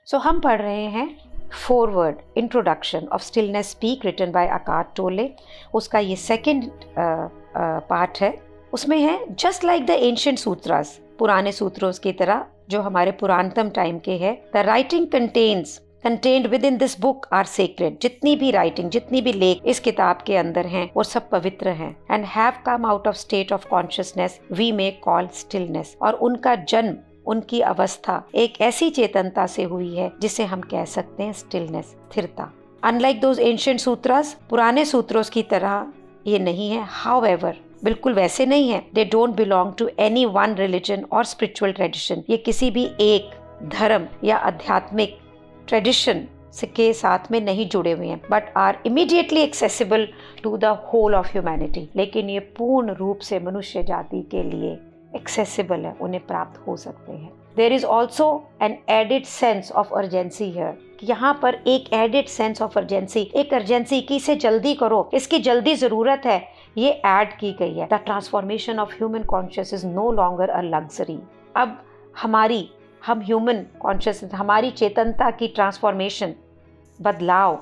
सो हम पढ़ रहे हैं forward introduction of stillness speaks written by Eckhart Tolle. उसका ये सेकंड पार्ट है। उसमें है just like the ancient sutras, पुराने सूत्रों की तरह जो हमारे पुरानतम टाइम के हैं। The writing contained with in this book are sacred. जितनी भी राइटिंग, जितनी भी लेख इस किताब के अंदर हैं वो सब पवित्र हैं। And have come out of state of consciousness we may call stillness. और उनका जन्म, उनकी अवस्था एक ऐसी चेतनता से हुई है जिसे हम कह सकते हैं स्टिलनेस, स्थिरता। अनलाइक दोज एंशिएंट सूत्रास, पुराने सूत्रों की तरह ये नहीं है। हाउएवर, बिल्कुल वैसे नहीं है। They don't belong to any one religion और स्पिरिचुअल ट्रेडिशन। ये किसी भी एक धर्म या आध्यात्मिक ट्रेडिशन के साथ में नहीं जुड़े हुए हैं, but are immediately accessible to the whole of humanity. लेकिन ये पूर्ण रूप से मनुष्य जाति के लिए एक्सेसिबल है, उन्हें प्राप्त हो सकते हैं। There is also an added sense of urgency here. यहाँ पर एक एडिड सेंस ऑफ अर्जेंसी, एक अर्जेंसी की इसे जल्दी करो, इसकी जल्दी जरूरत है, ये ऐड की गई है। The transformation of human conscious is no longer a luxury. अब हम ह्यूमन कॉन्शियसनेस, हमारी चेतनता की ट्रांसफॉर्मेशन, बदलाव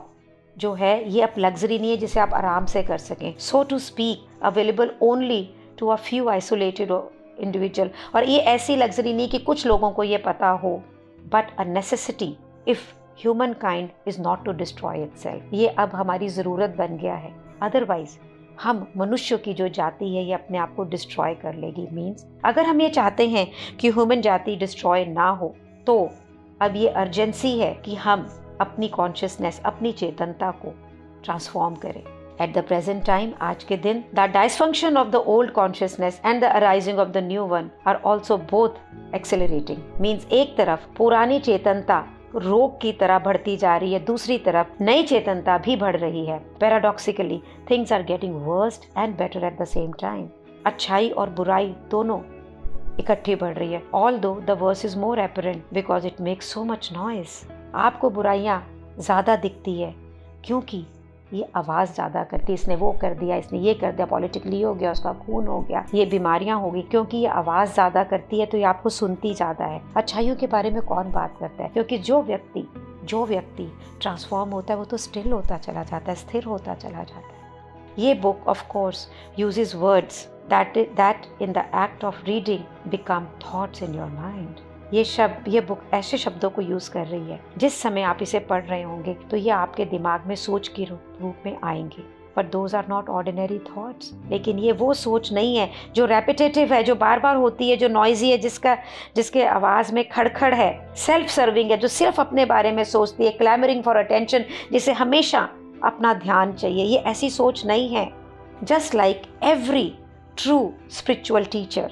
जो है, ये अब लग्जरी नहीं है जिसे आप आराम से कर सकें। So to speak available only to a few isolated individual. और ये ऐसी लग्जरी नहीं कि कुछ लोगों को ये पता हो, but a necessity if humankind is not to destroy itself. ये अब हमारी ज़रूरत बन गया है, अदरवाइज हम मनुष्य की जो जाति है ये अपने आप को डिस्ट्रॉय कर लेगी। मीन्स अगर हम ये चाहते हैं कि ह्यूमन जाति डिस्ट्रॉय ना हो, तो अब ये अर्जेंसी है कि हम अपनी कॉन्शियसनेस, अपनी चेतनता को ट्रांसफॉर्म करें। एट द प्रेजेंट टाइम, आज के दिन, the dysfunction of the old consciousness and the arising of the new one are also both accelerating. Means एक तरफ पुरानी चेतनता रोग की तरह बढ़ती जा रही है, दूसरी तरफ नई चेतनता भी बढ़ रही है। Paradoxically things are getting worst and better at the same time. अच्छाई और बुराई दोनों इकट्ठी बढ़ रही है। Although the worse is more apparent because it makes so much noise. आपको बुराइयां ज्यादा दिखती है क्योंकि ये आवाज़ ज़्यादा करती है। इसने वो कर दिया, इसने ये कर दिया, पॉलिटिकली हो गया, उसका खून हो गया, ये बीमारियां हो गई। क्योंकि ये आवाज़ ज़्यादा करती है तो ये आपको सुनती ज़्यादा है। अच्छाइयों के बारे में कौन बात करता है? क्योंकि जो व्यक्ति ट्रांसफॉर्म होता है वो तो स्टिल होता चला जाता है, स्थिर होता चला जाता है। ये book of course uses words that in the act of reading become thoughts in your mind. ये बुक ऐसे शब्दों को यूज कर रही है, जिस समय आप इसे पढ़ रहे होंगे तो ये आपके दिमाग में सोच के रूप में आएंगे। But those are not ordinary thoughts. लेकिन ये वो सोच नहीं है जो रेपिटेटिव है, जो बार बार होती है, जो नॉइजी है, जिसके आवाज में खड़खड़ है, सेल्फ सर्विंग है, जो सिर्फ अपने बारे में सोचती है, क्लैमरिंग फॉर अटेंशन, जिसे हमेशा अपना ध्यान चाहिए। ये ऐसी सोच नहीं है। Just like every true spiritual teacher,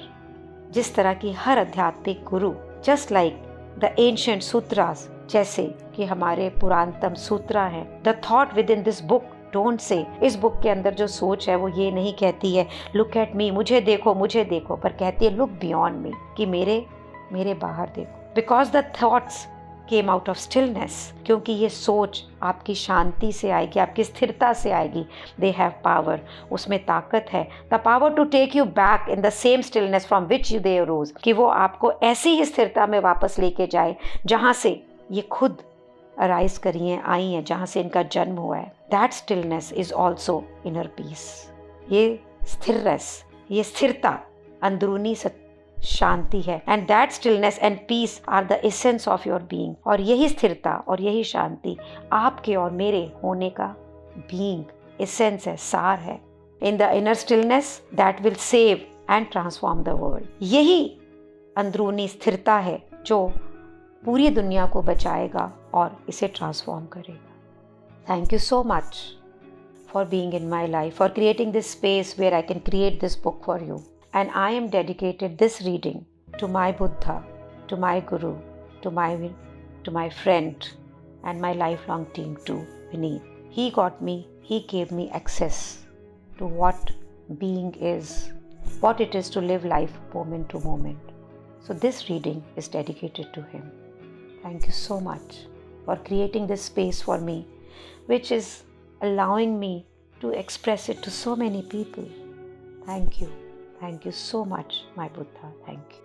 जिस तरह की हर आध्यात्मिक गुरु, जस्ट लाइक द एंशिएंट सूत्रास, जैसे कि हमारे पुरातनतम सूत्र हैं। The thought with in this book don't say, इस बुक के अंदर जो सोच है वो ये नहीं कहती है लुक एट मी, मुझे देखो, पर कहती है लुक बियॉन्ड मी, कि मेरे बाहर देखो। Because the thoughts came out of stillness, क्योंकि ये सोच आपकी शांति से आएगी, आपकी स्थिरता से आएगी। दे हैव पावर, उसमें ताकत है। The power to take you back in the same stillness from which you they arose, कि वो आपको ऐसी ही स्थिरता में वापस लेके जाए जहाँ से ये खुद अराइज आई हैं, जहाँ से इनका जन्म हुआ है। That stillness is also inner peace. ये स्थिरता अंदरूनी शांति है। And that stillness and peace are the essence of your being. और यही स्थिरता और यही शांति आपके और मेरे होने का बीइंग, एसेंस है, सार है। In the inner stillness that will save and transform the world. यही अंदरूनी स्थिरता है जो पूरी दुनिया को बचाएगा और इसे ट्रांसफॉर्म करेगा। Thank you so much for being in my life, for creating this space where I can create this book for you. And I am dedicated this reading to my Buddha, to my Guru, to my friend and my lifelong team too, Vineet. He gave me access to what being is, what it is to live life moment to moment. So this reading is dedicated to him. Thank you so much for creating this space for me, which is allowing me to express it to so many people. Thank you. Thank you so much, my Buddha. Thank you.